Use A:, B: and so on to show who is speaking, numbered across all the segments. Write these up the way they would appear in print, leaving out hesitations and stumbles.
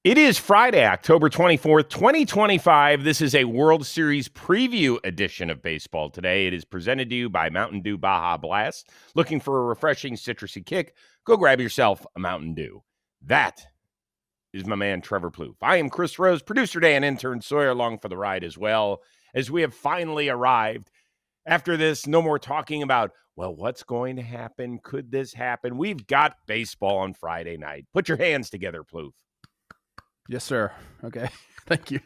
A: It is Friday, October 24th, 2025. This is a World Series preview edition of Baseball Today. It is presented to you by Mountain Dew Baja Blast. Looking for a refreshing citrusy kick? Go grab yourself a Mountain Dew. That is my man, Trevor Plouffe. I am Chris Rose, producer Dan, intern Sawyer, along for the ride as well, as we have finally arrived. After this, no more talking about, well, what's going to happen? Could this happen? We've got baseball on Friday night. Put your hands together, Plouffe.
B: Yes, sir. Okay. Thank you.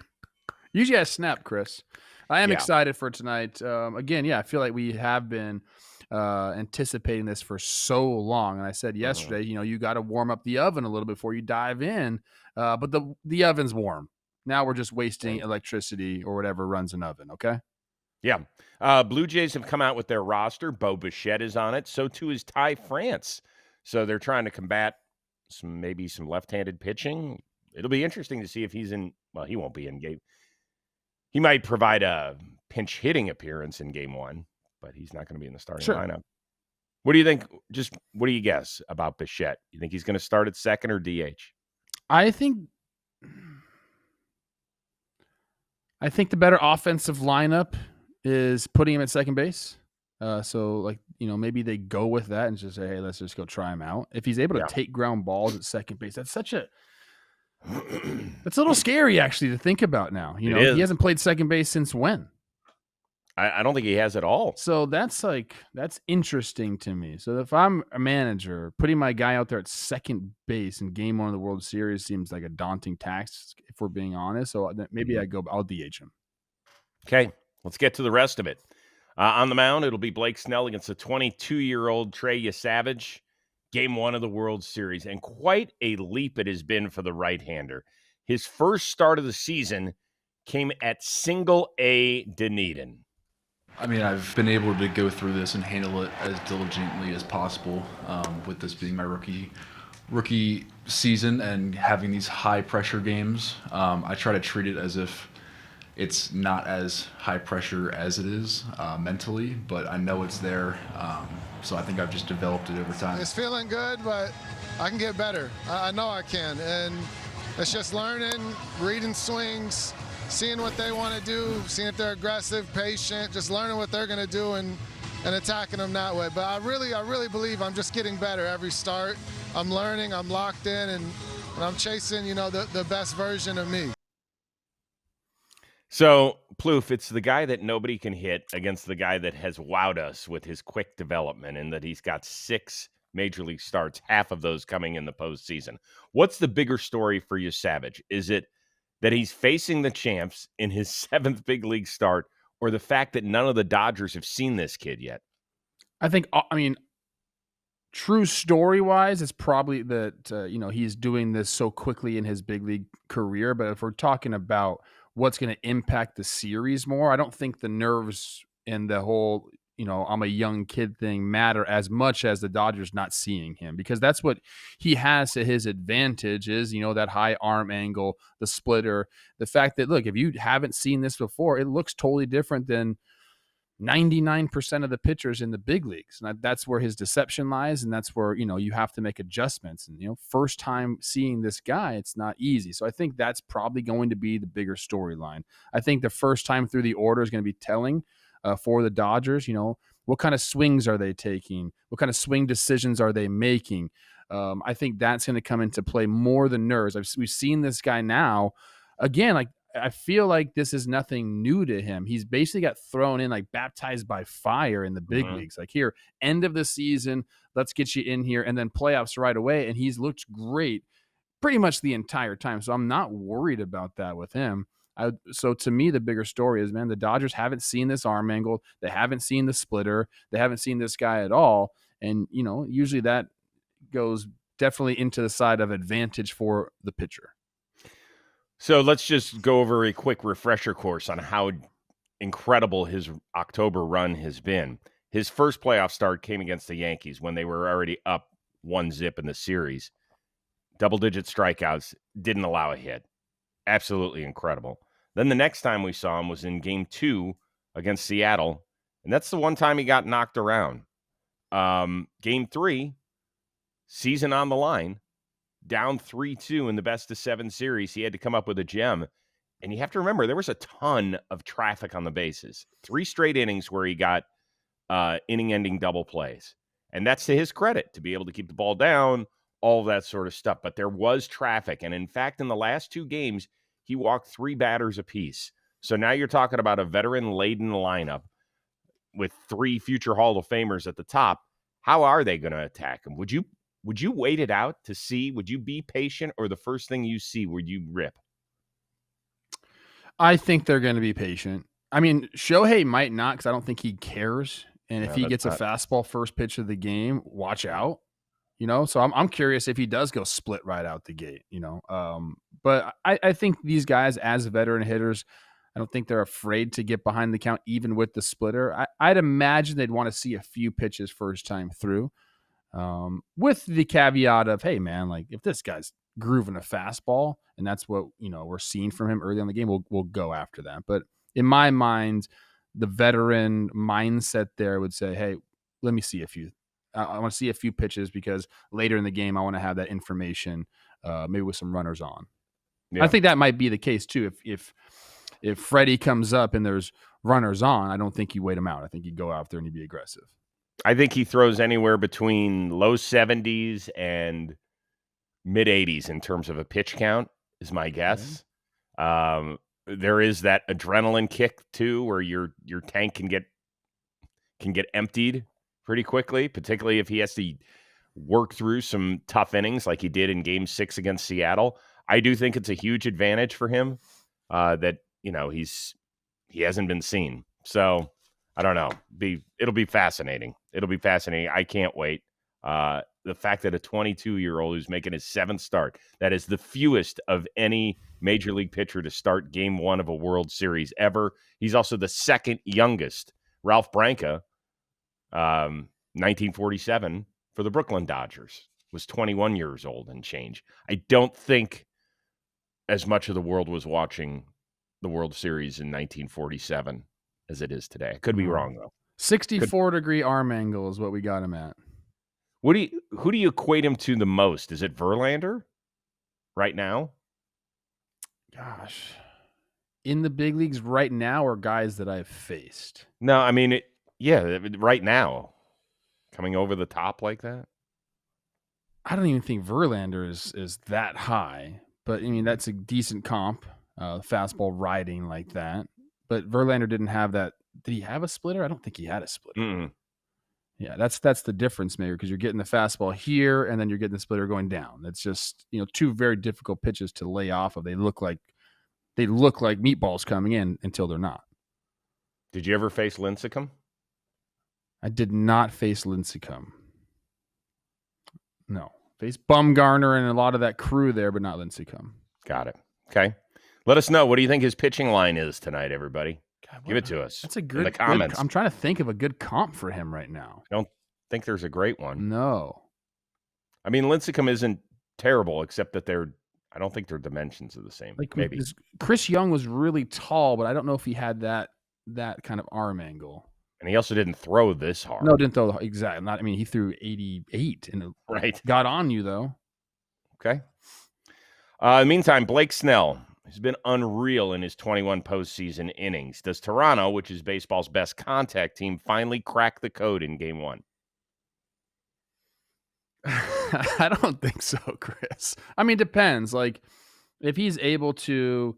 B: Usually I snap, Chris. I am excited for tonight. Again, I feel like we have been anticipating this for so long. And I said yesterday, you got to warm up the oven a little before you dive in. But the oven's warm. Now we're just wasting electricity or whatever runs an oven, okay?
A: Yeah. Blue Jays have come out with their roster. Bo Bichette is on it. So too is Ty France. So they're trying to combat maybe some left-handed pitching. It'll be interesting to see if he's in. Well, he won't be in game. He might provide a pinch hitting appearance in game one, but he's not going to be in the starting lineup. What do you think? What do you guess about Bichette? You think he's going to start at second or DH?
B: I think the better offensive lineup is putting him at second base. Maybe they go with that and just say, hey, let's just go try him out. If he's able to take ground balls at second base, that's a little scary, actually, to think about now. He hasn't played second base since when?
A: I don't think he has at all.
B: So that's interesting to me. So if I'm a manager, putting my guy out there at second base in game one of the World Series seems like a daunting task, if we're being honest. So maybe I'll DH him.
A: Okay, let's get to the rest of it. On the mound, it'll be Blake Snell against the 22-year-old Trey Yesavage. Game one of the World Series, and quite a leap it has been for the right-hander. His first start of the season came at single A Dunedin.
C: I mean, I've been able to go through this and handle it as diligently as possible, with this being my rookie season and having these high-pressure games. I try to treat it as if it's not as high pressure as it is mentally, but I know it's there. So I think I've just developed it over time.
D: It's feeling good, but I can get better. I know I can. And it's just learning, reading swings, seeing what they want to do, seeing if they're aggressive, patient, just learning what they're going to do and attacking them that way. But I really believe I'm just getting better every start. I'm learning, I'm locked in, and I'm chasing, the best version of me.
A: So, Plouffe, it's the guy that nobody can hit against the guy that has wowed us with his quick development, and that he's got 6 major league starts, half of those coming in the postseason. What's the bigger story for Yesavage? Is it that he's facing the champs in his 7th big league start, or the fact that none of the Dodgers have seen this kid yet?
B: I think, true story-wise, it's probably that, he's doing this so quickly in his big league career. But if we're talking about what's going to impact the series more, I don't think the nerves and the whole, I'm a young kid thing matter as much as the Dodgers not seeing him, because that's what he has to his advantage is, that high arm angle, the splitter, the fact that, look, if you haven't seen this before, it looks totally different than 99% of the pitchers in the big leagues. And that's where his deception lies. And that's where, you have to make adjustments. And, first time seeing this guy, it's not easy. So I think that's probably going to be the bigger storyline. I think the first time through the order is going to be telling for the Dodgers. What kind of swings are they taking? What kind of swing decisions are they making? I think that's going to come into play more than nerves. We've seen this guy now. Again, I feel like this is nothing new to him. He's basically got thrown in like baptized by fire in the big leagues. Like, here, end of the season, let's get you in here, and then playoffs right away. And he's looked great pretty much the entire time. So I'm not worried about that with him. So to me, the bigger story is, man, the Dodgers haven't seen this arm angle. They haven't seen the splitter. They haven't seen this guy at all. And, usually that goes definitely into the side of advantage for the pitcher.
A: So let's just go over a quick refresher course on how incredible his October run has been. His first playoff start came against the Yankees when they were already up 1-0 in the series. Double-digit strikeouts, didn't allow a hit. Absolutely incredible. Then the next time we saw him was in Game 2 against Seattle, and that's the one time he got knocked around. Game 3, season on the line, down 3-2 in the best of 7 series. He had to come up with a gem. And you have to remember, there was a ton of traffic on the bases. 3 straight innings where he got inning-ending double plays. And that's to his credit, to be able to keep the ball down, all of that sort of stuff. But there was traffic. And in fact, in the last 2 games, he walked 3 batters apiece. So now you're talking about a veteran-laden lineup with 3 future Hall of Famers at the top. How are they going to attack him? Would you wait it out to see? Would you be patient, or the first thing you see, would you rip?
B: I think they're going to be patient. I mean, Shohei might not, because I don't think he cares. And if he gets a fastball first pitch of the game, watch out. So I'm curious if he does go split right out the gate. But I think these guys, as veteran hitters, I don't think they're afraid to get behind the count, even with the splitter. I'd imagine they'd want to see a few pitches first time through, with the caveat of, hey, man, like if this guy's grooving a fastball and that's what we're seeing from him early on the game, we'll go after that. But in my mind, the veteran mindset there would say, hey, let me see a few. I want to see a few pitches, because later in the game I want to have that information, maybe with some runners on. Yeah. I think that might be the case too. If Freddie comes up and there's runners on, I don't think you wait him out. I think you go out there and you be aggressive.
A: I think he throws anywhere between low 70s and mid 80s in terms of a pitch count, is my guess. Mm-hmm. There is that adrenaline kick too, where your tank can get emptied pretty quickly, particularly if he has to work through some tough innings like he did in Game 6 against Seattle. I do think it's a huge advantage for him that he hasn't been seen. So I don't know. It'll be fascinating. I can't wait. The fact that a 22-year-old who's making his 7th start, that is the fewest of any major league pitcher to start Game 1 of a World Series ever. He's also the second youngest. Ralph Branca, 1947 for the Brooklyn Dodgers, was 21 years old and change. I don't think as much of the world was watching the World Series in 1947 as it is today. I could be wrong, though.
B: 64-degree arm angle is what we got him at.
A: Who do you equate him to the most? Is it Verlander right now?
B: Gosh. In the big leagues right now, or guys that I've faced?
A: No, I mean, right now. Coming over the top like that?
B: I don't even think Verlander is that high. But, I mean, that's a decent comp. Fastball riding like that. But Verlander didn't have that. Did he have a splitter? I don't think he had a splitter.
A: Mm-mm.
B: Yeah, that's the difference, Mayor, because you're getting the fastball here and then you're getting the splitter going down. It's just, 2 very difficult pitches to lay off of. They look like meatballs coming in until they're not.
A: Did you ever face Lincecum?
B: I did not face Lincecum. No. Face Bumgarner and a lot of that crew there, but not Lincecum.
A: Got it. Okay. Let us know. What do you think his pitching line is tonight, everybody? God, give it to us.
B: That's a good,
A: in the comments.
B: I'm trying to think of a good comp for him right now.
A: I don't think there's a great one.
B: No.
A: I mean, Lincecum isn't terrible, except that I don't think their dimensions are the same.
B: Like
A: maybe.
B: Chris Young was really tall, but I don't know if he had that kind of arm angle.
A: And he also didn't throw this hard.
B: No, didn't throw exactly. He threw 88 and
A: right.
B: Got on you though.
A: Okay. In the meantime, Blake Snell has been unreal in his 21 postseason innings. Does Toronto, which is baseball's best contact team, finally crack the code in Game 1?
B: I don't think so, Chris. I mean, it depends. Like, if he's able to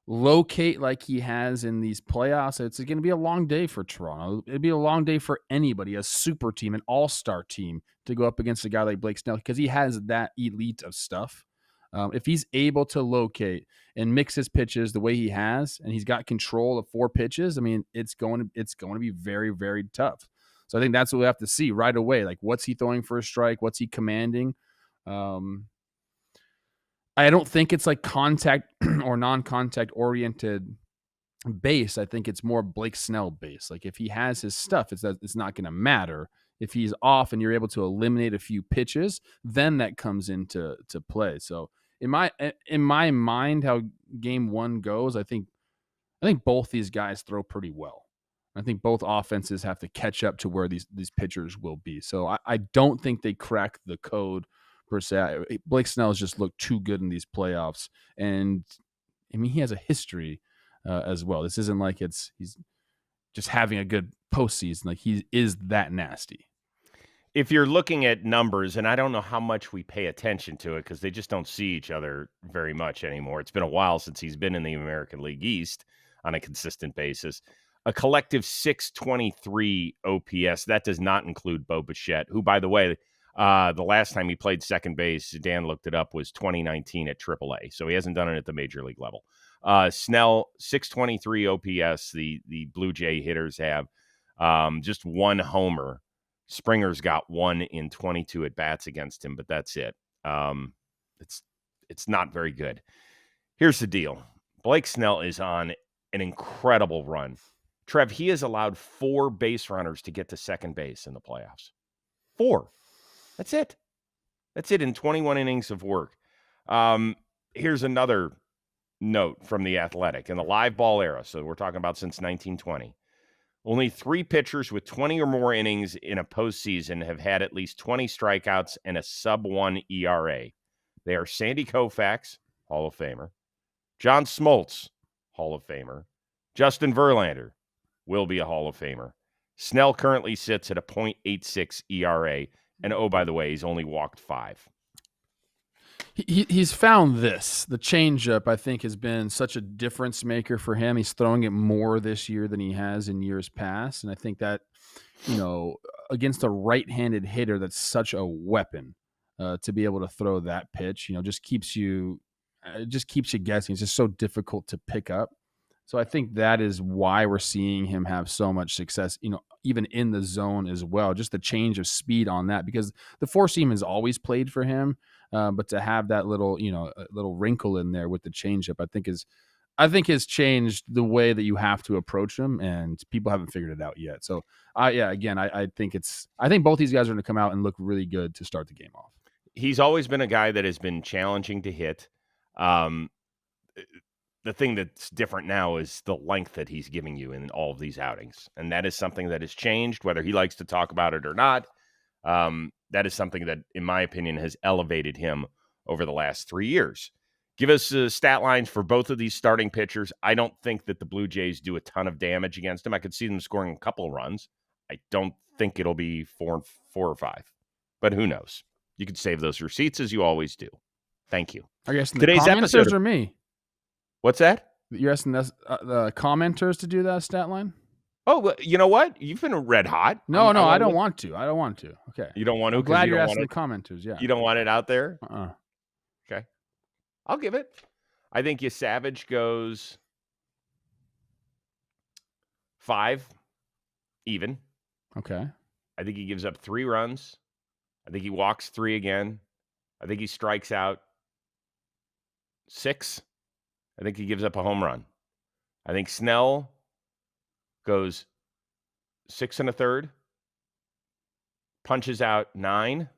B: locate like he has in these playoffs, it's going to be a long day for Toronto. It'd be a long day for anybody, a super team, an all-star team, to go up against a guy like Blake Snell, because he has that elite of stuff. If he's able to locate and mix his pitches the way he has, and he's got control of 4 pitches, I mean, it's going to be very, very tough. So I think that's what we have to see right away. Like, what's he throwing for a strike? What's he commanding? I don't think it's like contact or non-contact oriented base. I think it's more Blake Snell base. Like, if he has his stuff, it's not going to matter. If he's off and you're able to eliminate a few pitches, then that comes into play. So in my mind, how Game 1 goes, I think both these guys throw pretty well. I think both offenses have to catch up to where these pitchers will be. So I don't think they crack the code per se. Blake Snell has just looked too good in these playoffs, and I mean he has a history as well. This isn't like he's just having a good postseason. Like he is that nasty.
A: If you're looking at numbers, and I don't know how much we pay attention to it because they just don't see each other very much anymore. It's been a while since he's been in the American League East on a consistent basis. A collective 623 OPS. That does not include Bo Bichette, who, by the way, the last time he played second base, Dan looked it up, was 2019 at AAA. So he hasn't done it at the major league level. Snell, 623 OPS. The Blue Jay hitters have just one homer. Springer's got one in 22 at-bats against him, but that's it. It's not very good. Here's the deal. Blake Snell is on an incredible run. Trev, he has allowed 4 base runners to get to second base in the playoffs. 4. That's it. That's it in 21 innings of work. Here's another note from The Athletic. In the live ball era, so we're talking about since 1920, only 3 pitchers with 20 or more innings in a postseason have had at least 20 strikeouts and a sub-1 ERA. They are Sandy Koufax, Hall of Famer, John Smoltz, Hall of Famer, Justin Verlander will be a Hall of Famer. Snell currently sits at a .86 ERA, and oh, by the way, he's only walked 5.
B: He's found this. The changeup, I think, has been such a difference maker for him. He's throwing it more this year than he has in years past. And I think that, against a right-handed hitter, that's such a weapon to be able to throw that pitch, just keeps you guessing. It's just so difficult to pick up. So I think that is why we're seeing him have so much success, even in the zone as well. Just the change of speed on that, because the four seam has always played for him. But to have that little wrinkle in there with the changeup, I think has changed the way that you have to approach him, and people haven't figured it out yet. So, I think both these guys are going to come out and look really good to start the game off.
A: He's always been a guy that has been challenging to hit. The thing that's different now is the length that he's giving you in all of these outings, and that is something that has changed, whether he likes to talk about it or not. That is something that, in my opinion, has elevated him over the last 3 years. Give us stat lines for both of these starting pitchers. I don't think that the Blue Jays do a ton of damage against him. I could see them scoring a couple of runs. I don't think it'll be 4 or 5, but who knows? You can save those receipts as you always do. Thank you.
B: Are you asking
A: Today's
B: the commenters
A: episode
B: or me?
A: What's that?
B: You're asking the commenters to do that stat line?
A: Oh, well, you know what? You've been red hot.
B: No, I don't want to. I don't want to. Okay.
A: You don't want to?
B: I'm glad you're asking the commenters, yeah.
A: You don't want it out there?
B: Uh-uh.
A: Okay. I'll give it. I think Yesavage goes 5 even.
B: Okay.
A: I think he gives up 3 runs. I think he walks 3 again. I think he strikes out 6. I think he gives up a home run. I think Snell goes 6 1/3, punches out 9,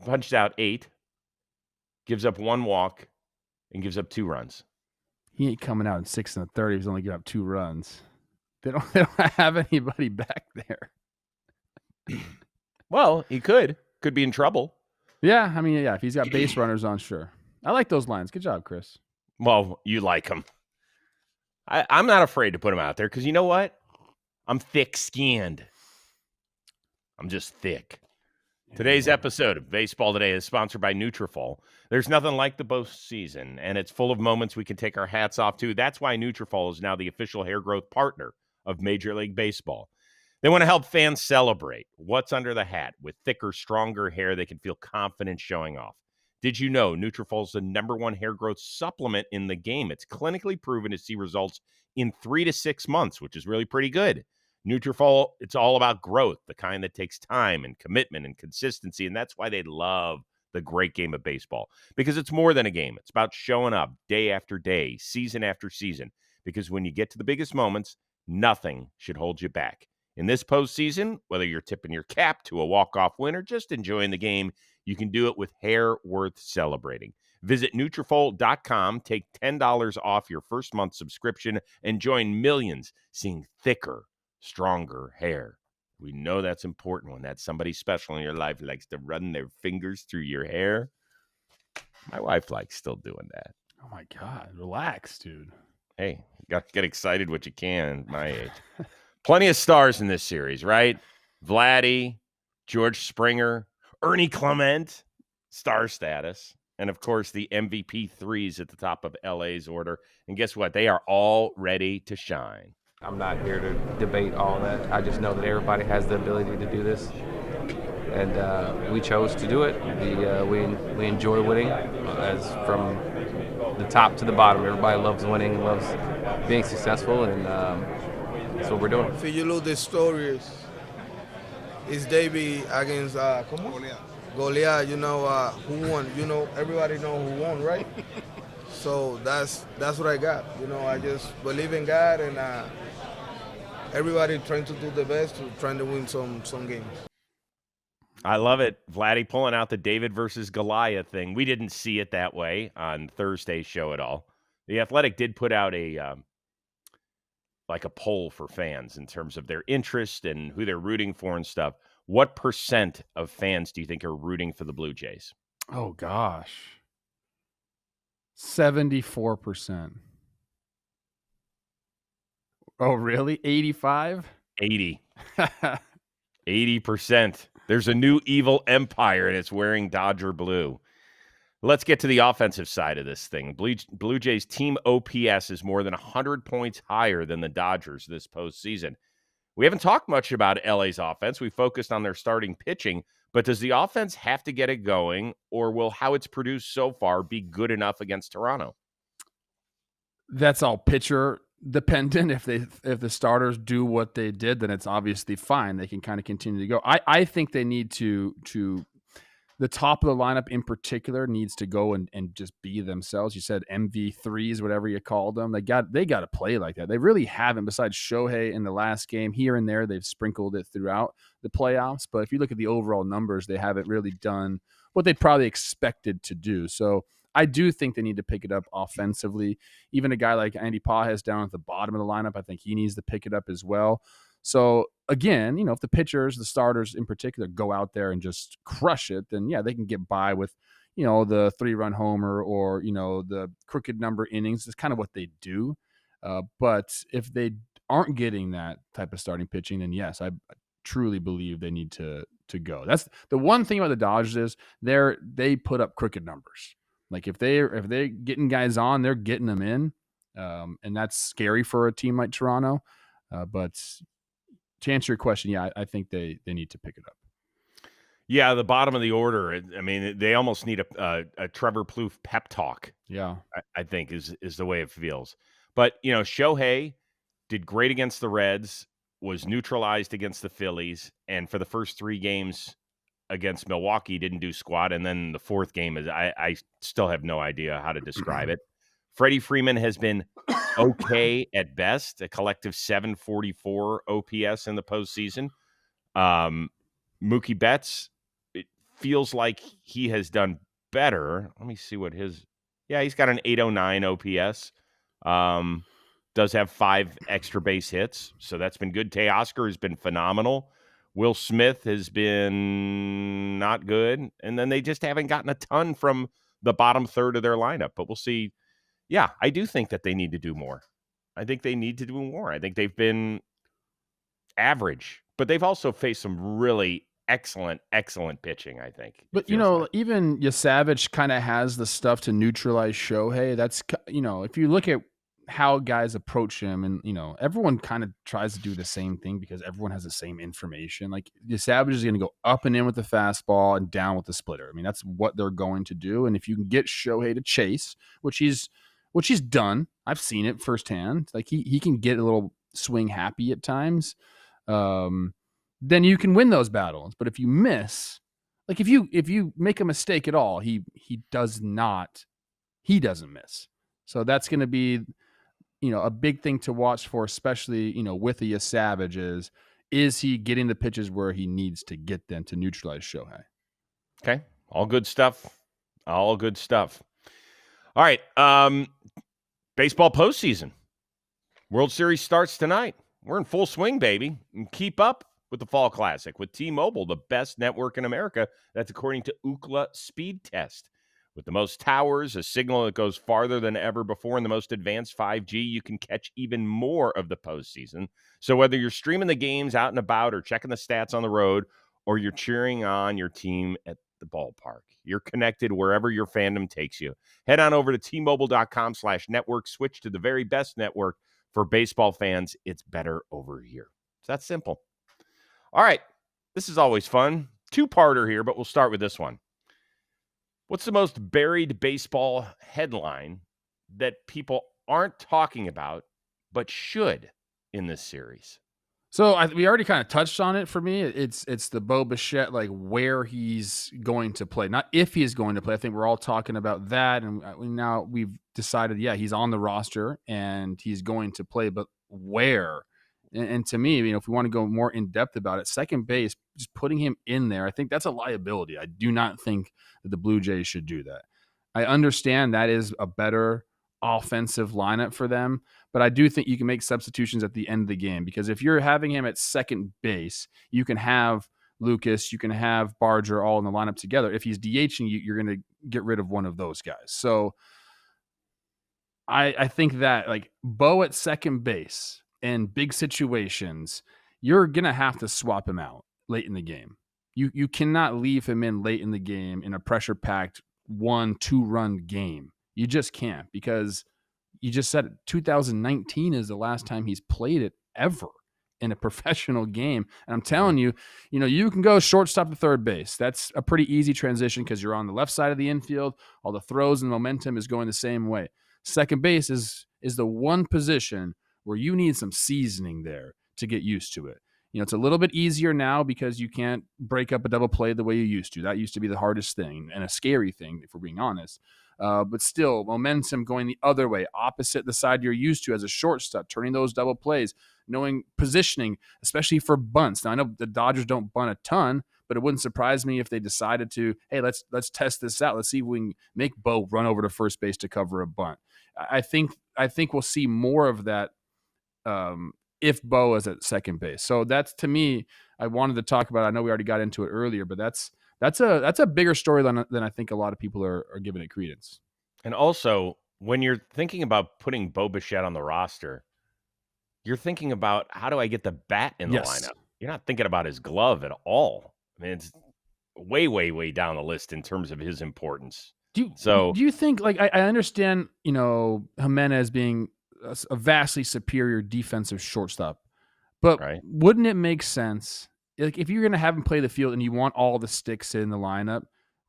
A: punches out 8, gives up 1 walk, and gives up 2 runs.
B: He ain't coming out in 6 1/3. He's only giving up 2 runs. They don't have anybody back there.
A: Well, he could be in trouble.
B: Yeah, I mean, yeah, if he's got base runners on, sure. I like those lines. Good job, Chris.
A: Well, you like him. I'm not afraid to put him out there because you know what? I'm thick-skinned. I'm just thick. Today's episode of Baseball Today is sponsored by Nutrafol. There's nothing like the postseason, and it's full of moments we can take our hats off to. That's why Nutrafol is now the official hair growth partner of Major League Baseball. They want to help fans celebrate what's under the hat. With thicker, stronger hair, they can feel confident showing off. Did you know Nutrafol is the #1 hair growth supplement in the game? It's clinically proven to see results in 3 to 6 months, which is really pretty good. Nutrafol, it's all about growth, the kind that takes time and commitment and consistency, and that's why they love the great game of baseball, because it's more than a game. It's about showing up day after day, season after season, because when you get to the biggest moments, nothing should hold you back. In this postseason, whether you're tipping your cap to a walk-off win or just enjoying the game, you can do it with hair worth celebrating. Visit Nutrafol.com, take $10 off your first month subscription, and join millions seeing thicker, stronger hair. We know that's important when that's somebody special in your life who likes to run their fingers through your hair. My wife likes still doing that.
B: Oh my God, relax, dude.
A: Hey, got to get excited what you can at my age. Plenty of stars in this series, right? Vladdy, George Springer, Ernie Clement, star status. And, of course, the MVP threes at the top of LA's order. And guess what? They are all ready to shine.
E: I'm not here to debate all that. I just know that everybody has the ability to do this. And we chose to do it. We enjoy winning, as from the top to the bottom. Everybody loves winning, loves being successful, and that's what we're doing.
F: If you look at the stories, it's David against Goliath. You know who won. You know everybody know who won, right? So that's what I got. You know, I just believe in God, and everybody trying to do the best, trying to win some games.
A: I love it. Vladdy pulling out the David versus Goliath thing. We didn't see it that way on Thursday's show at all. The Athletic did put out a poll for fans in terms of their interest and who they're rooting for and stuff. What % of fans do you think are rooting for the Blue Jays?
B: Oh gosh, 74%. Oh really? 85?
A: 80. 80%. There's a new evil empire, and it's wearing Dodger blue. Let's get to the offensive side of this thing. Blue Jays team OPS is more than 100 points higher than the Dodgers this postseason. We haven't talked much about LA's offense. We focused on their starting pitching, but does the offense have to get it going, or will how it's produced so far be good enough against Toronto?
B: That's all pitcher dependent. If the starters do what they did, then it's obviously fine. They can kind of continue to go. I think they need to the top of the lineup in particular needs to go and just be themselves. You said MV3s, whatever you called them. They got to play like that. They really haven't, besides Shohei in the last game. Here and there, they've sprinkled it throughout the playoffs. But if you look at the overall numbers, they haven't really done what they'd probably expected to do. So I do think they need to pick it up offensively. Even a guy like Andy Pages down at the bottom of the lineup, I think he needs to pick it up as well. So again, if the pitchers, the starters in particular, go out there and just crush it, then yeah, they can get by with, the 3-run homer or, the crooked number innings. It's kind of what they do. But if they aren't getting that type of starting pitching, then yes, I truly believe they need to go. That's the one thing about the Dodgers is they put up crooked numbers. Like if they're getting guys on, they're getting them in. And that's scary for a team like Toronto. But to answer your question, yeah, I think they need to pick it up.
A: Yeah, the bottom of the order. I mean, they almost need a Trevor Plouffe pep talk.
B: Yeah,
A: I think is the way it feels. But Shohei did great against the Reds, was neutralized against the Phillies, and for the first 3 games against Milwaukee, didn't do squat. And then the 4th game is I still have no idea how to describe it. Freddie Freeman has been okay at best, a collective 744 OPS in the postseason. Mookie Betts, it feels like he has done better. Let me see what he's got an 809 OPS. Does have 5 extra base hits, so that's been good. Teoscar has been phenomenal. Will Smith has been not good, and then they just haven't gotten a ton from the bottom third of their lineup, but we'll see. Yeah, I do think that they need to do more. I think they need to do more. I think they've been average, but they've also faced some really excellent pitching, I think.
B: But, even Yesavage kind of has the stuff to neutralize Shohei. That's, if you look at how guys approach him and, everyone kind of tries to do the same thing because everyone has the same information. Like Yesavage is going to go up and in with the fastball and down with the splitter. I mean, that's what they're going to do. And if you can get Shohei to chase, which he's done, I've seen it firsthand. Like he can get a little swing happy at times. Then you can win those battles. But if you miss, like if you make a mistake at all, he doesn't miss. So that's going to be, a big thing to watch for, especially, with the Yesavage is he getting the pitches where he needs to get them to neutralize Shohei?
A: Okay. All good stuff. All right. Baseball postseason. World Series starts tonight. We're in full swing, baby. And keep up with the Fall Classic with T-Mobile, the best network in America. That's according to Ookla Speed Test. With the most towers, a signal that goes farther than ever before, and the most advanced 5G, you can catch even more of the postseason. So whether you're streaming the games out and about or checking the stats on the road, or you're cheering on your team at the ballpark, you're connected wherever your fandom takes you. Head on over to T-Mobile.com/network. Switch to the very best network for baseball fans. It's better over here. It's that simple. All right. This is always fun. Two-parter here, but we'll start with this one. What's the most buried baseball headline that people aren't talking about but should in this series?
B: So we already kind of touched on it for me. It's the Bo Bichette, like where he's going to play, not if he's going to play. I think we're all talking about that, and now we've decided, yeah, he's on the roster and he's going to play, but where? And to me, if we want to go more in depth about it, second base, just putting him in there, I think that's a liability. I do not think that the Blue Jays should do that. I understand that is a better offensive lineup for them, but I do think you can make substitutions at the end of the game, because if you're having him at second base, you can have Lucas, you can have Barger all in the lineup together. If he's DHing you, you're going to get rid of one of those guys. So I think that like Bo at second base in big situations, you're going to have to swap him out late in the game. You cannot leave him in late in the game in a pressure-packed 1-2 run game. You just can't, because you just said 2019 is the last time he's played it ever in a professional game. And I'm telling you, you can go shortstop to third base. That's a pretty easy transition because you're on the left side of the infield. All the throws and momentum is going the same way. Second base is the one position where you need some seasoning there to get used to it. It's a little bit easier now because you can't break up a double play the way you used to. That used to be the hardest thing and a scary thing, if we're being honest. But still, momentum going the other way, opposite the side you're used to as a shortstop, turning those double plays, knowing positioning, especially for bunts. Now, I know the Dodgers don't bunt a ton, but it wouldn't surprise me if they decided to, hey, let's test this out. Let's see if we can make Bo run over to first base to cover a bunt. I think we'll see more of that if Bo is at second base. So that's, to me, I wanted to talk about. I know we already got into it earlier, but that's a bigger story than I think a lot of people are giving it credence.
A: And also, when you're thinking about putting Bo Bichette on the roster, you're thinking about, how do I get the bat in the lineup? You're not thinking about his glove at all. I mean, it's way, way, way down the list in terms of his importance.
B: Do you think, like, I understand, Jimenez being a vastly superior defensive shortstop, but wouldn't it make sense, like, if you're going to have him play the field and you want all the sticks in the lineup,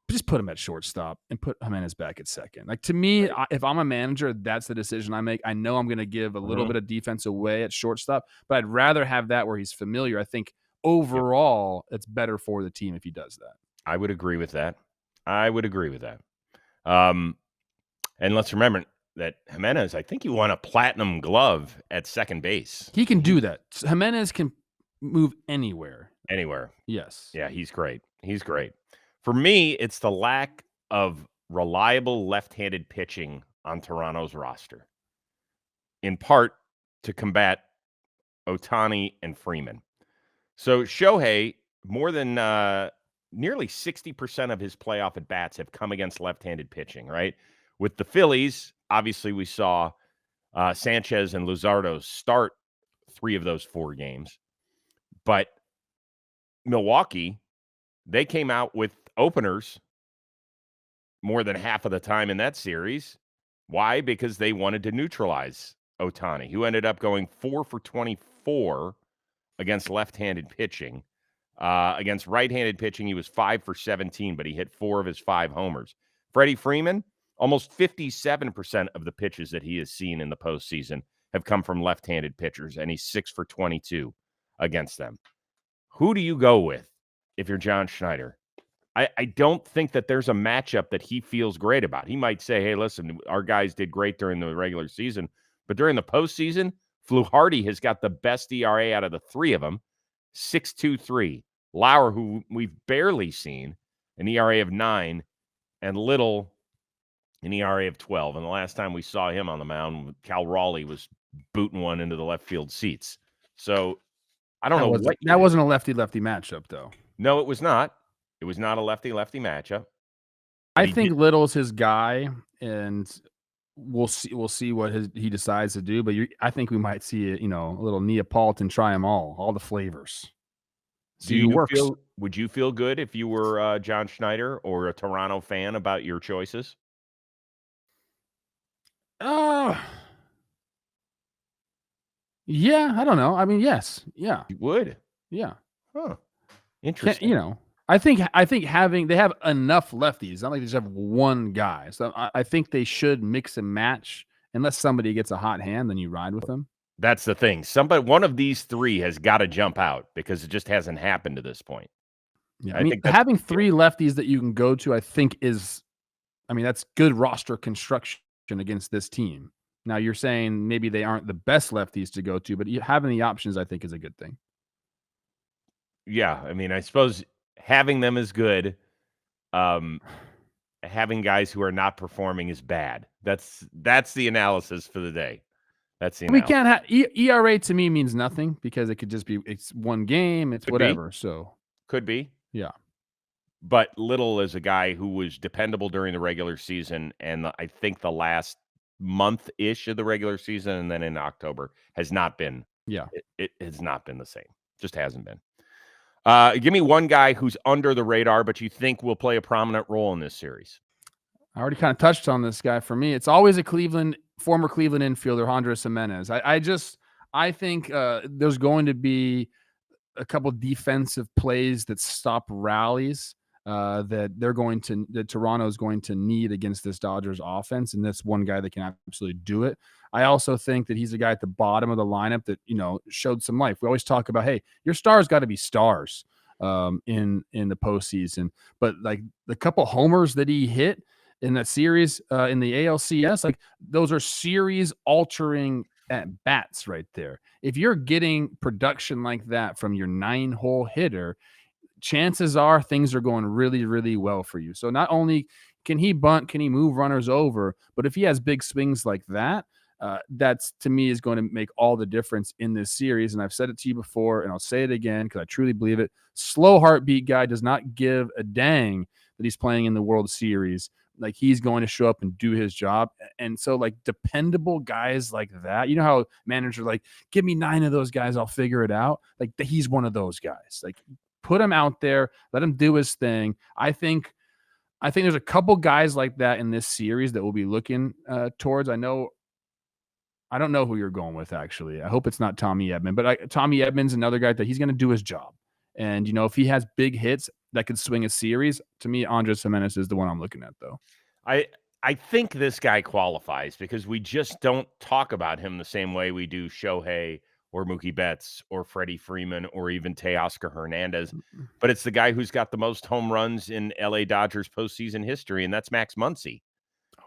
B: just put him at shortstop and put Jimenez back at second? Like, to me, if I'm a manager, that's the decision I make. I know I'm going to give a little bit of defense away at shortstop, but I'd rather have that where he's familiar. I think overall it's better for the team if he does that.
A: I would agree with that. And let's remember that Jimenez, I think he won a platinum glove at second base.
B: He can do that. Jimenez can move anywhere.
A: Yes. Yeah, he's great. For me, it's the lack of reliable left-handed pitching on Toronto's roster, in part to combat Ohtani and Freeman. So Shohei, more than nearly 60% of his playoff at-bats have come against left-handed pitching, right? With the Phillies, obviously we saw Sanchez and Luzardo start 3 of those 4 games. But Milwaukee, they came out with openers more than half of the time in that series. Why? Because they wanted to neutralize Ohtani, who ended up going 4 for 24 against left-handed pitching. Against right-handed pitching, he was 5 for 17, but he hit 4 of his 5 homers. Freddie Freeman, almost 57% of the pitches that he has seen in the postseason have come from left-handed pitchers, and he's 6 for 22 against them. Who do you go with if you're John Schneider? I don't think that there's a matchup that he feels great about. He might say, hey, listen, our guys did great during the regular season, but during the postseason, Fluharty has got the best ERA out of the 3 of them, 6.23. Lauer, who we've barely seen, an ERA of 9, and Little, an ERA of 12. And the last time we saw him on the mound, Cal Raleigh was booting one into the left field seats. So I don't know.
B: That wasn't a lefty-lefty matchup, though.
A: No, it was not. It was not a lefty-lefty matchup.
B: I think Little's his guy, and we'll see what he decides to do. But I think we might see a little Neapolitan try them all the flavors. See who works.
A: Would you feel good if you were John Schneider or a Toronto fan about your choices?
B: Yeah, I don't know. I mean, yes, yeah,
A: You would.
B: yeah.
A: Huh. Interesting.
B: I think they have enough lefties. It's not like they just have one guy. So I think they should mix and match. Unless somebody gets a hot hand, then you ride with them.
A: That's the thing. One of these three has got to jump out because it just hasn't happened to this point.
B: Yeah, I mean, having three lefties that you can go to, I think that's good roster construction against this team. Now you're saying maybe they aren't the best lefties to go to, but having the options, I think, is a good thing.
A: Yeah, I mean, I suppose having them is good. Having guys who are not performing is bad. That's the analysis for the day. That's the analysis.
B: We can't have ERA to me means nothing because it could just be it's one game, it's whatever. So
A: could be,
B: yeah.
A: But Little is a guy who was dependable during the regular season, and I think the last month-ish of the regular season, and then in October has not been.
B: Yeah,
A: it has not been the same. Just hasn't been. Give me one guy who's under the radar, but you think will play a prominent role in this series.
B: I already kind of touched on this guy. For me, it's always a former Cleveland infielder, Andres Gimenez. I think there's going to be a couple defensive plays that stop rallies that Toronto's going to need against this Dodgers offense, and that's one guy that can absolutely do it. I also think that he's a guy at the bottom of the lineup that showed some life. We always talk about, hey, your stars got to be stars in the postseason, but like the couple homers that he hit in that series in the ALCS, like those are series altering at bats right there. If you're getting production like that from your 9-hole hitter, chances are things are going really, really well for you. So not only can he bunt, can he move runners over, but if he has big swings like that, that's to me is going to make all the difference in this series. And I've said it to you before, and I'll say it again because I truly believe it. Slow heartbeat guy does not give a dang that he's playing in the World Series. Like he's going to show up and do his job. And so like dependable guys like that, how managers are like, give me 9 of those guys, I'll figure it out. Like he's one of those guys. Like put him out there, let him do his thing. I think there's a couple guys like that in this series that we'll be looking towards. I don't know who you're going with, actually. I hope it's not Tommy Edman, but Tommy Edman's another guy that he's going to do his job. And, if he has big hits that could swing a series, to me, Andres Gimenez is the one I'm looking at, though.
A: I think this guy qualifies because we just don't talk about him the same way we do Shohei or Mookie Betts or Freddie Freeman or even Teoscar Hernandez. But it's the guy who's got the most home runs in LA Dodgers postseason history, and that's Max Muncy.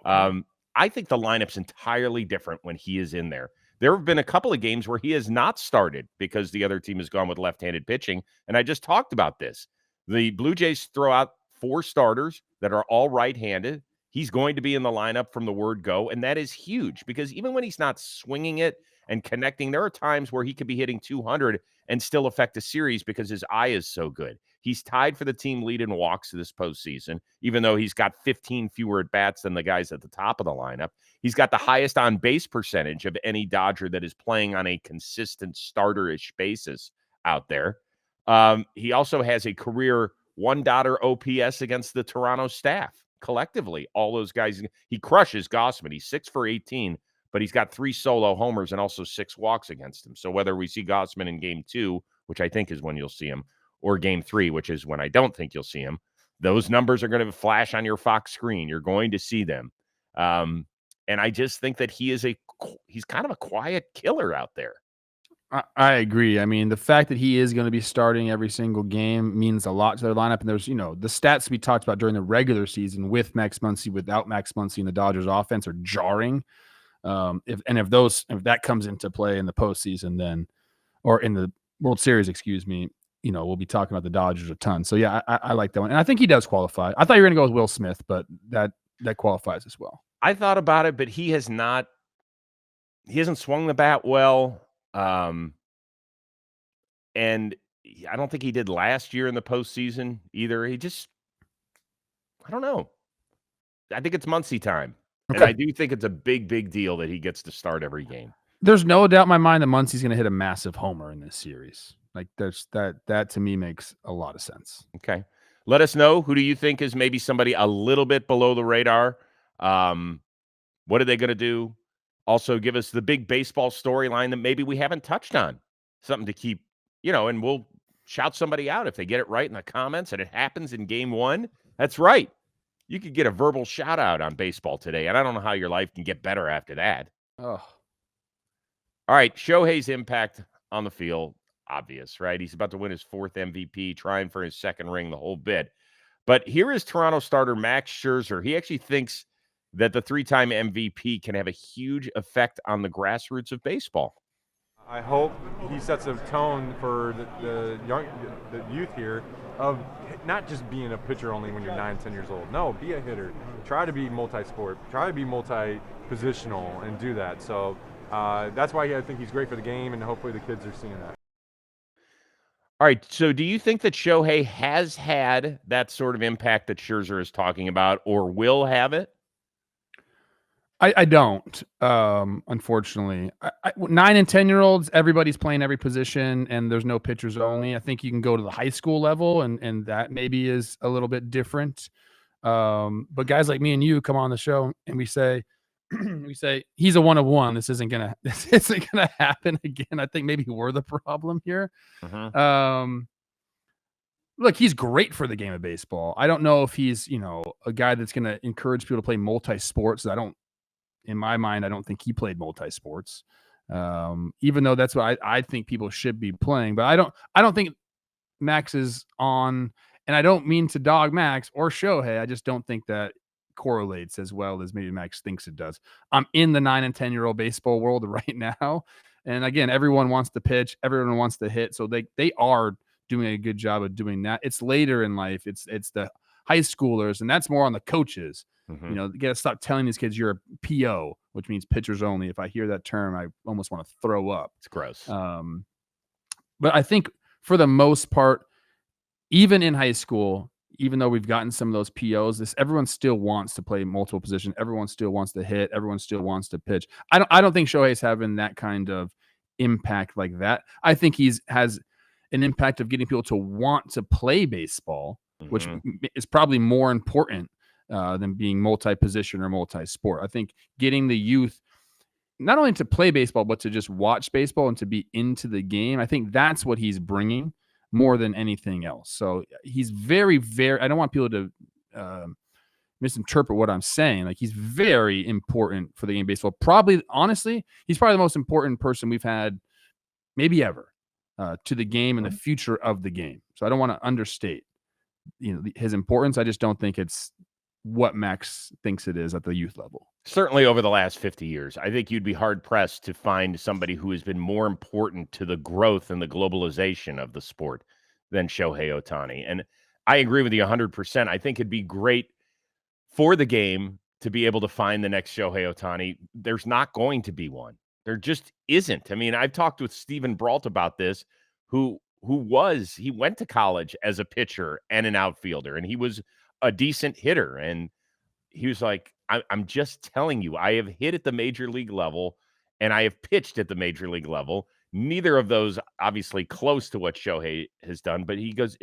A: Okay. I think the lineup's entirely different when he is in there. There have been a couple of games where he has not started because the other team has gone with left-handed pitching, and I just talked about this. The Blue Jays throw out 4 starters that are all right-handed. He's going to be in the lineup from the word go, and that is huge because even when he's not swinging it and connecting, there are times where he could be hitting 200 and still affect a series because his eye is so good. He's tied for the team lead in walks this postseason, even though he's got 15 fewer at-bats than the guys at the top of the lineup. He's got the highest on-base percentage of any Dodger that is playing on a consistent starter-ish basis out there. He also has a career $1 OPS against the Toronto staff. Collectively, all those guys, he crushes Gausman. He's 6 for 18, but he's got 3 solo homers and also 6 walks against him. So whether we see Gausman in game 2, which I think is when you'll see him, or game 3, which is when I don't think you'll see him, those numbers are going to flash on your Fox screen. You're going to see them. And I just think that he's kind of a quiet killer out there.
B: I agree. I mean, the fact that he is going to be starting every single game means a lot to their lineup. And there's, the stats we talked about during the regular season with Max Muncy, without Max Muncy in the Dodgers offense are jarring. If that comes into play in the postseason, then, or in the World Series, excuse me, we'll be talking about the Dodgers a ton. So yeah, I like that one. And I think he does qualify. I thought you were going to go with Will Smith, but that qualifies as well.
A: I thought about it, but he hasn't swung the bat well. And I don't think he did last year in the postseason either. I don't know. I think it's Muncie time.
B: Okay.
A: And I do think it's a big, big deal that he gets to start every game.
B: There's no doubt in my mind that Muncie's going to hit a massive homer in this series. Like that to me makes a lot of sense.
A: Okay. Let us know, who do you think is maybe somebody a little bit below the radar? What are they going to do? Also, give us the big baseball storyline that maybe we haven't touched on. Something to keep, and we'll shout somebody out if they get it right in the comments and it happens in game 1. That's right. You could get a verbal shout out on baseball today, and I don't know how your life can get better after that.
B: Oh.
A: All right, Shohei's impact on the field, obvious, right? He's about to win his 4th MVP, trying for his 2nd ring, the whole bit. But here is Toronto starter Max Scherzer. He actually thinks that the 3-time MVP can have a huge effect on the grassroots of baseball.
G: I hope he sets a tone for the youth here of not just being a pitcher only when you're 9, 10 years old. No, be a hitter. Try to be multi-sport. Try to be multi-positional and do that. So that's why I think he's great for the game, and hopefully the kids are seeing that.
A: All right, so do you think that Shohei has had that sort of impact that Scherzer is talking about, or will have it?
B: I don't, unfortunately. 9 and 10-year-olds, everybody's playing every position, and there's no pitchers only. I think you can go to the high school level, and that maybe is a little bit different. But guys like me and you come on the show, and we say, he's a 1 of 1. This isn't gonna happen again. I think maybe we're the problem here. Look, he's great for the game of baseball. I don't know if he's a guy that's gonna encourage people to play multi-sports. In my mind, I don't think he played multi-sports, even though that's what I think people should be playing. But I don't think Max is on, and I don't mean to dog Max or Shohei. I just don't think that correlates as well as maybe Max thinks it does. I'm in the 9 and 10-year-old baseball world right now. And again, everyone wants to pitch, everyone wants to hit. So they are doing a good job of doing that. It's later in life. It's the high schoolers, and that's more on the coaches. You got to stop telling these kids you're a PO, which means pitchers only. If I hear that term, I almost want to throw up.
A: It's gross.
B: But I think for the most part, even in high school, even though we've gotten some of those POs, everyone still wants to play multiple positions. Everyone still wants to hit. Everyone still wants to pitch. I don't think Shohei's having that kind of impact like that. I think has an impact of getting people to want to play baseball, which is probably more important than being multi-position or multi-sport. I think getting the youth not only to play baseball, but to just watch baseball and to be into the game, I think that's what he's bringing more than anything else. So he's very, very, I don't want people to misinterpret what I'm saying. Like, he's very important for the game of baseball. Probably, honestly, he's probably the most important person we've had maybe ever to the game and the future of the game. So I don't want to understate his importance. I just don't think it's what Max thinks it is at the youth level.
A: Certainly over the last 50 years, I think you'd be hard-pressed to find somebody who has been more important to the growth and the globalization of the sport than Shohei Ohtani. And I agree with you 100%. I think it'd be great for the game to be able to find the next Shohei Ohtani. There's not going to be one. There just isn't. I mean, I've talked with Stephen Brault about this, he went to college as a pitcher and an outfielder, and he was a decent hitter. And he was like, I'm just telling you, I have hit at the major league level and I have pitched at the major league level. Neither of those obviously close to what Shohei has done, but he goes,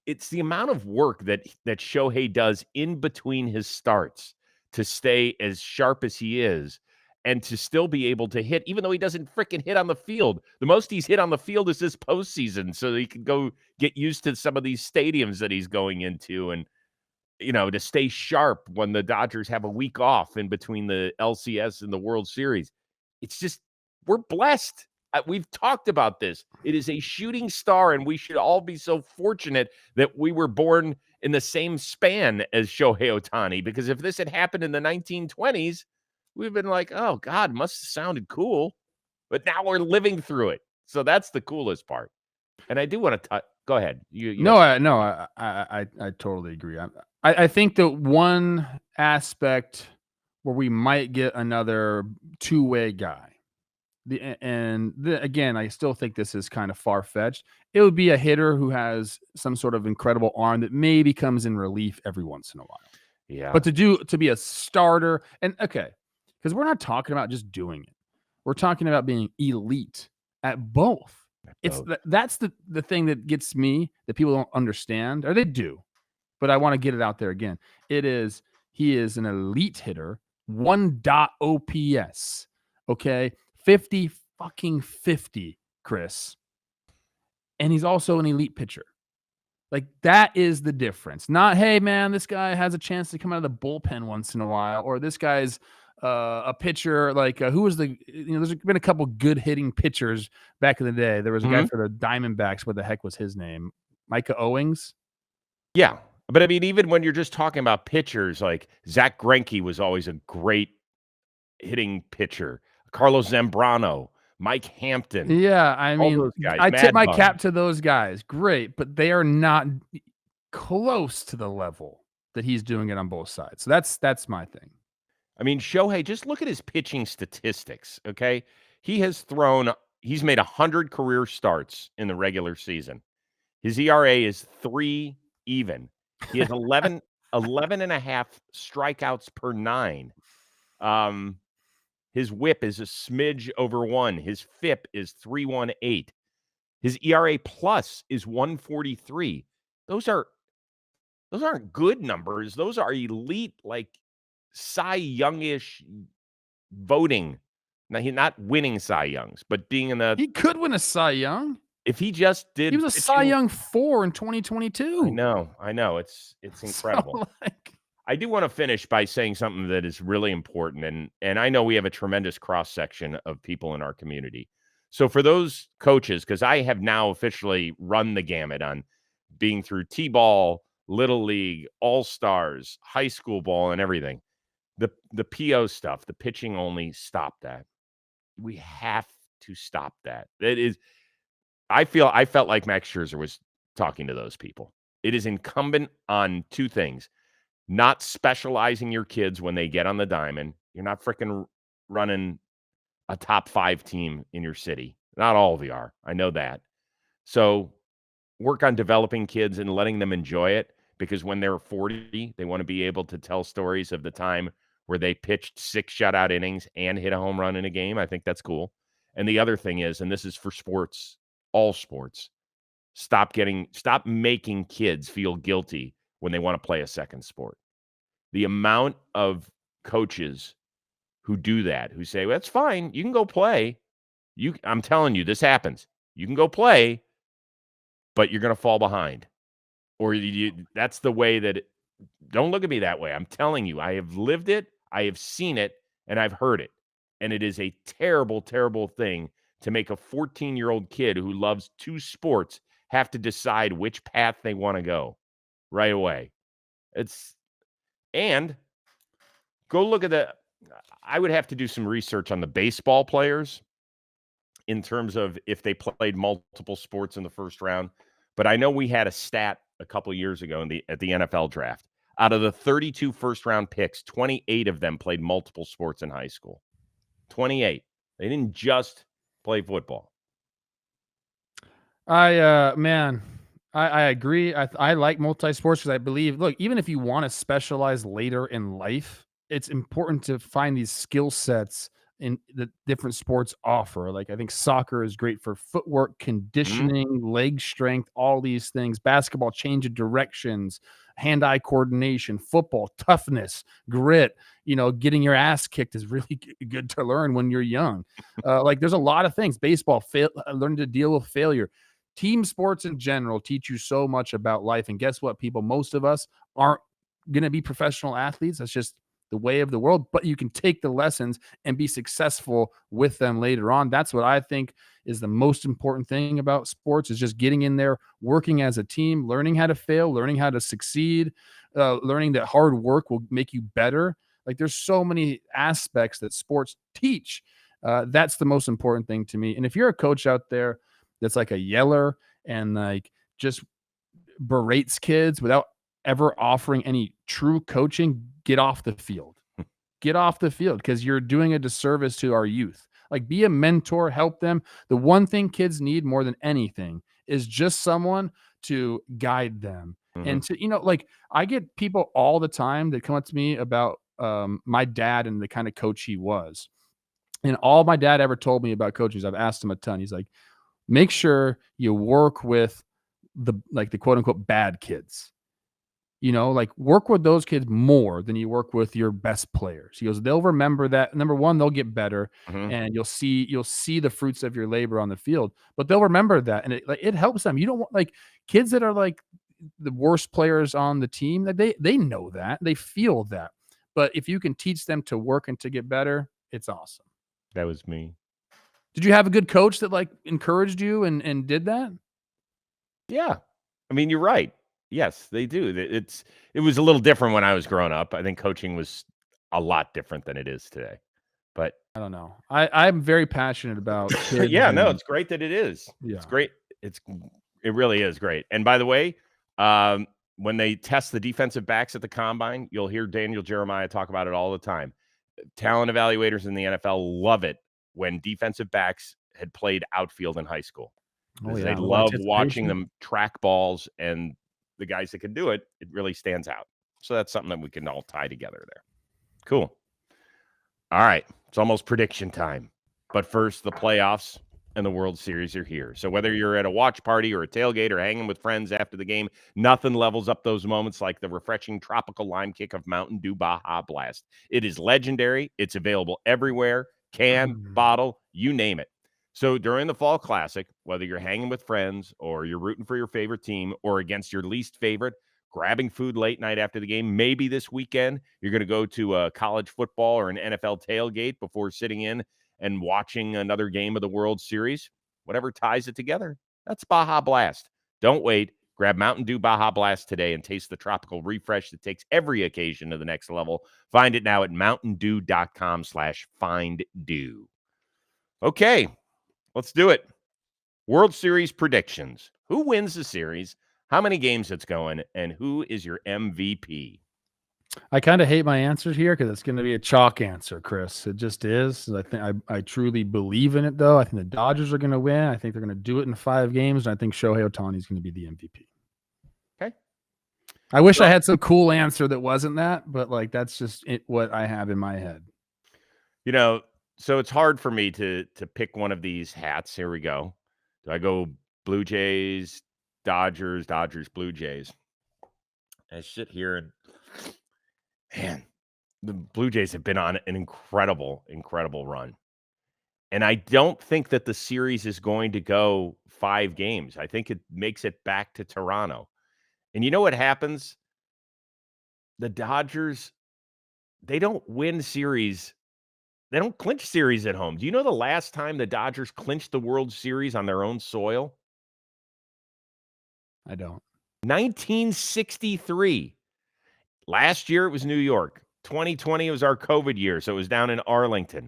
A: it's the amount of work that Shohei does in between his starts to stay as sharp as he is and to still be able to hit, even though he doesn't freaking hit on the field. The most he's hit on the field is this postseason, so that he can go get used to some of these stadiums that he's going into, and to stay sharp when the Dodgers have a week off in between the LCS and the World Series. It's just, we're blessed. We've talked about this. It is a shooting star, and we should all be so fortunate that we were born in the same span as Shohei Ohtani, because if this had happened in the 1920s, we've been like, oh, God, must have sounded cool. But now we're living through it. So that's the coolest part. And I do want to go ahead.
B: I totally agree. I think the one aspect where we might get another two-way guy, again, I still think this is kind of far-fetched. It would be a hitter who has some sort of incredible arm that maybe comes in relief every once in a while.
A: Yeah.
B: But to be a starter, and okay, because we're not talking about just doing it. We're talking about being elite at both. It's that's the thing that gets me that people don't understand, or they do, but I want to get it out there again. He is an elite hitter, 1 OPS. Okay, 50 fucking 50, Chris. And he's also an elite pitcher. Like, that is the difference. Not, hey, man, this guy has a chance to come out of the bullpen once in a while, or this guy's a pitcher. Like, who was there's been a couple good hitting pitchers back in the day. There was a guy for the Diamondbacks. What the heck was his name? Micah Owings?
A: Yeah. But I mean, even when you're just talking about pitchers, like Zach Greinke was always a great hitting pitcher. Carlos Zambrano, Mike Hampton.
B: Yeah, I mean,
A: those guys,
B: I tip
A: Mad
B: my
A: Bum.
B: cap to those guys. Great, but they are not close to the level that he's doing it on both sides. So that's my thing.
A: I mean, Shohei, just look at his pitching statistics, okay? He's made 100 career starts in the regular season. His ERA is 3 even. He has 11 and a half strikeouts per 9. His whip is a smidge over 1. His FIP is 3.18. His ERA plus is 1.43. Those aren't good numbers. Those are elite, like Cy Youngish voting. Now, he's not winning Cy Youngs, but being in the.
B: He could win a Cy Young.
A: If he just did,
B: he was a Cy Young 4 in 2022.
A: I know. It's incredible.
B: So,
A: I do want to finish by saying something that is really important, and I know we have a tremendous cross section of people in our community. So for those coaches, because I have now officially run the gamut on being through T-ball, Little League, All-Stars, high school ball, and everything. The PO stuff, the pitching only, stop that. We have to stop that. It is. I felt like Max Scherzer was talking to those people. It is incumbent on 2 things: not specializing your kids when they get on the diamond. You're not freaking running a top 5 team in your city. Not all of you are. I know that. So work on developing kids and letting them enjoy it, because when they're 40, they want to be able to tell stories of the time where they pitched 6 shutout innings and hit a home run in a game. I think that's cool. And the other thing is, and this is for sports, all sports, stop making kids feel guilty when they want to play a second sport. The amount of coaches who do that, who say, well, that's fine, you can go play. I'm telling you, this happens. You can go play, but you're going to fall behind. Or that's the way that don't look at me that way. I'm telling you, I have lived it, I have seen it, and I've heard it. And it is a terrible, terrible thing to make a 14-year-old kid who loves 2 sports have to decide which path they want to go right away. And go look at I would have to do some research on the baseball players in terms of if they played multiple sports in the first round. But I know we had a stat a couple years ago at the NFL draft. Out of the 32 first-round picks, 28 of them played multiple sports in high school. 28. They didn't just play football.
B: I agree. I like multi-sports because I believe, look, even if you want to specialize later in life, it's important to find these skill sets in the different sports offer. Like, I think soccer is great for footwork, conditioning, leg strength, all these things. Basketball, change of directions, hand-eye coordination. Football, toughness, grit. Getting your ass kicked is really good to learn when you're young. Like, there's a lot of things. Baseball, learn to deal with failure. Team sports in general teach you so much about life. And guess what, people? Most of us aren't going to be professional athletes. That's just the way of the world. But you can take the lessons and be successful with them later on. That's what I think is the most important thing about sports, is just getting in there, working as a team, learning how to fail, learning how to succeed, learning that hard work will make you better. Like, there's so many aspects that sports teach. That's the most important thing to me. And if you're a coach out there that's like a yeller and like just berates kids without ever offering any true coaching, get off the field. Get off the field, because you're doing a disservice to our youth. Like, be a mentor, help them. The one thing kids need more than anything is just someone to guide them And to, like I get people all the time that come up to me about my dad and the kind of coach he was. And all my dad ever told me about coaches, I've asked him a ton. He's like, make sure you work with the quote unquote bad kids. Like work with those kids more than you work with your best players. He goes, they'll remember that. Number one, they'll get better, and you'll see the fruits of your labor on the field. But they'll remember that, and it helps them. You don't want like kids that are like the worst players on the team. That they know that, they feel that. But if you can teach them to work and to get better, it's awesome.
A: That was me.
B: Did you have a good coach that like encouraged you and did that?
A: Yeah. I mean, you're right. Yes, they do. It was a little different when I was growing up. I think coaching was a lot different than it is today. But
B: I don't know. I'm very passionate about kids.
A: yeah, no, it's great that it is.
B: Yeah.
A: It's great. It really is great. And by the way, when they test the defensive backs at the combine, you'll hear Daniel Jeremiah talk about it all the time. Talent evaluators in the NFL love it when defensive backs had played outfield in high school.
B: Oh, yeah.
A: They love watching them track balls, and the guys that can do it, it really stands out. So that's something that we can all tie together there. Cool. All right. It's almost prediction time. But first, the playoffs and the World Series are here. So whether you're at a watch party or a tailgate or hanging with friends after the game, nothing levels up those moments like the refreshing tropical lime kick of Mountain Dew Baja Blast. It is legendary. It's available everywhere, can, bottle, you name it. So during the Fall Classic, whether you're hanging with friends or you're rooting for your favorite team or against your least favorite, grabbing food late night after the game, maybe this weekend you're going to go to a college football or an NFL tailgate before sitting in and watching another game of the World Series, whatever ties it together, that's Baja Blast. Don't wait. Grab Mountain Dew Baja Blast today and taste the tropical refresh that takes every occasion to the next level. Find it now at mountaindew.com/finddew. Okay. Let's do it. World Series predictions. Who wins the series? How many games it's going? And who is your MVP?
B: I kind of hate my answers here because it's going to be a chalk answer, Chris. It just is. I think I truly believe in it, though. I think the Dodgers are going to win. I think they're going to do it in 5 games, and I think Shohei Ohtani is going to be the MVP.
A: Okay.
B: I wish I had some cool answer that wasn't that, but like that's just what I have in my head.
A: So it's hard for me to pick one of these hats. Here we go. Do I go Blue Jays, Dodgers, Blue Jays? I sit here and, man, the Blue Jays have been on an incredible, incredible run. And I don't think that the series is going to go 5 games. I think it makes it back to Toronto. And you know what happens? The Dodgers, they don't win series. They don't clinch series at home. Do you know the last time the Dodgers clinched the World Series on their own soil?
B: I don't.
A: 1963. Last year, it was New York. 2020 was our COVID year, so it was down in Arlington.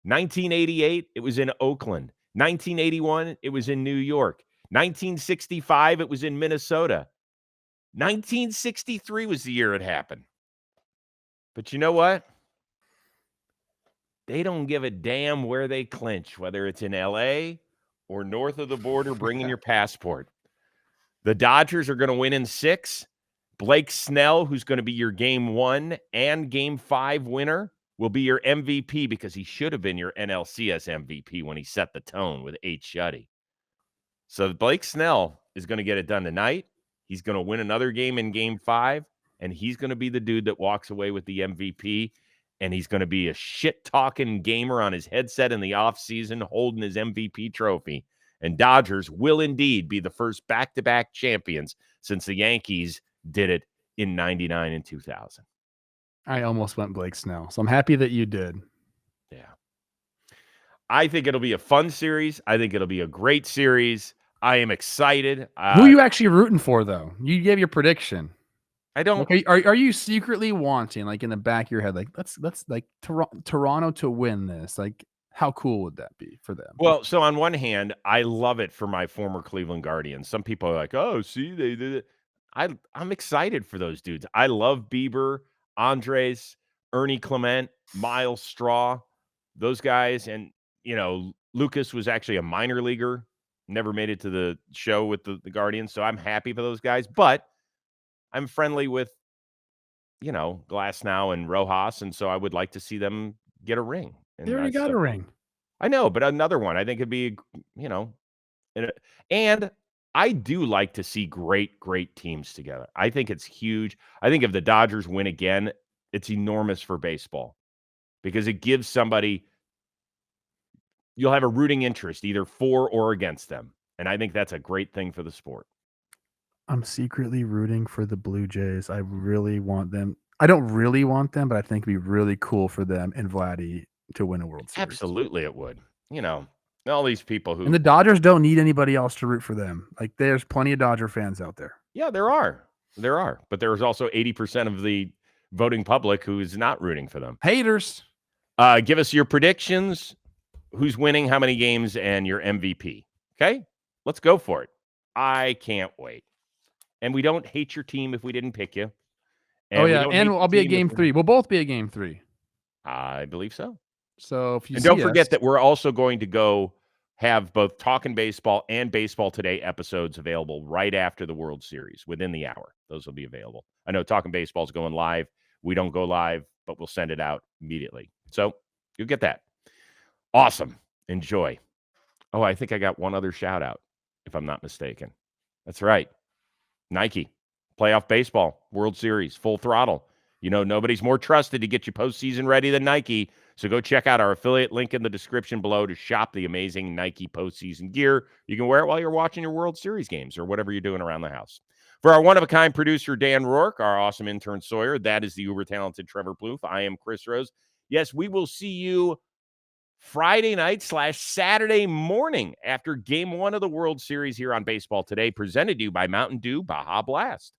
A: 1988, it was in Oakland. 1981, it was in New York. 1965, it was in Minnesota. 1963 was the year it happened. But you know what? They don't give a damn where they clinch, whether it's in L.A. or north of the border, bringing your passport. The Dodgers are going to win in 6. Blake Snell, who's going to be your Game 1 and Game 5 winner, will be your MVP because he should have been your NLCS MVP when he set the tone with 8 shutty. So Blake Snell is going to get it done tonight. He's going to win another game in Game 5, and he's going to be the dude that walks away with the MVP. And he's going to be a shit-talking gamer on his headset in the offseason holding his MVP trophy. And Dodgers will indeed be the first back-to-back champions since the Yankees did it in 99 and 2000.
B: I almost went Blake Snell, so I'm happy that you did.
A: Yeah. I think it'll be a fun series. I think it'll be a great series. I am excited.
B: Who are you actually rooting for, though? You gave your prediction.
A: I don't.
B: Like, are you secretly wanting, like in the back of your head, like let's like Toronto to win this? Like, how cool would that be for them?
A: Well, so on one hand, I love it for my former Cleveland Guardians. Some people are like, "Oh, see, they did it." I'm excited for those dudes. I love Bieber, Andres, Ernie Clement, Miles Straw, those guys, and Lucas was actually a minor leaguer, never made it to the show with the Guardians, so I'm happy for those guys. But I'm friendly with, Glass now and Rojas, and so I would like to see them get a ring.
B: They already got a ring.
A: I know, but another one. I think it'd be, and I do like to see great, great teams together. I think it's huge. I think if the Dodgers win again, it's enormous for baseball because it gives somebody, you'll have a rooting interest either for or against them. And I think that's a great thing for the sport.
B: I'm secretly rooting for the Blue Jays. I really want them. I don't really want them, but I think it'd be really cool for them and Vladdy to win a World Series.
A: Absolutely it would. All these people who...
B: And the Dodgers don't need anybody else to root for them. Like, there's plenty of Dodger fans out there.
A: Yeah, there are. There are. But there's also 80% of the voting public who is not rooting for them.
B: Haters.
A: Give us your predictions, who's winning, how many games, and your MVP. Okay? Let's go for it. I can't wait. And we don't hate your team if we didn't pick you.
B: And I'll be at game 3. We'll both be at game 3.
A: I believe so.
B: So if you
A: don't forget that we're also going to go have both Talkin' Baseball and Baseball Today episodes available right after the World Series within the hour. Those will be available. I know Talkin' Baseball is going live. We don't go live, but we'll send it out immediately. So you'll get that. Awesome. Enjoy. Oh, I think I got one other shout out, if I'm not mistaken. That's right. Nike, playoff baseball, World Series, full throttle. Nobody's more trusted to get you postseason ready than Nike. So go check out our affiliate link in the description below to shop the amazing Nike postseason gear. You can wear it while you're watching your World Series games or whatever you're doing around the house. For our one-of-a-kind producer, Dan Rourke, our awesome intern, Sawyer, that is the uber-talented Trevor Plouffe. I am Chris Rose. Yes, we will see you Friday night / Saturday morning after Game 1 of the World Series here on Baseball Today, presented to you by Mountain Dew Baja Blast.